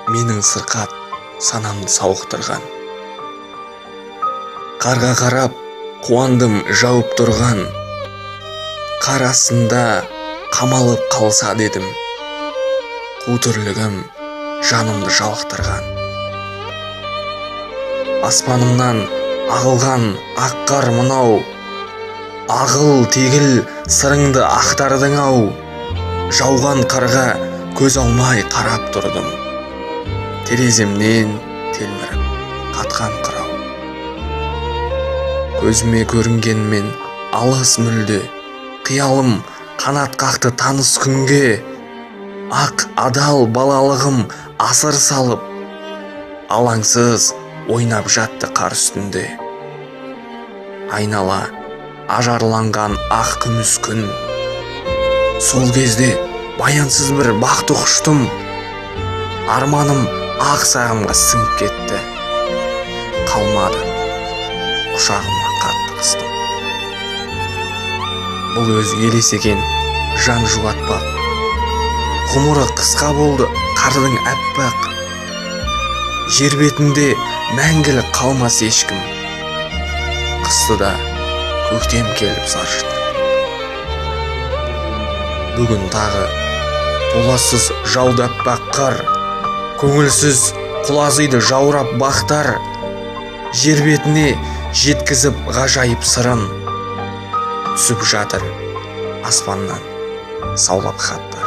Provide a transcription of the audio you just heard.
менің сырқат санамды сауықтырған. Қарға қарап қуандым жауып тұрған, қар астында қамалып қалса дедім, қу тірлігім жанымды жалықтырған. Аспанымнан ағылған ақ қар мынау, ағыл тегіл сырыңды ақтардың ау. Жауған қарға көз алмай қарап тұрдым, тереземнен телміріп қатқан қырау. Көзіме көрінгенмен алыс мүлде, қиялым қанат қақты таныс күнге. Ақ адал балалығым асыр салып, алаңсыз ойнап жатты қар үстінде. Айнала ажарланған ақ күміс күн, сол кезде баянсыз бір бақты құштым. Арманым ақ сағымға сіңіп кетті, қалмады, құшағыма қатты қыстым. Бұл өзі елес екен, жан жұбатпақ, ғұмыры қысқа болды қардың әппақ. Жер бетінде мәңгілік қалмас ешкім, қыстыда көктем келіп саршыды. Бүгін тағы толассыз жауды әппақ қар, көңілсіз құлазиды жаурап бақтар. Жер бетіне жеткізіп ғажайып сырын, түсіп жатыр аспаннан саулап хаттар.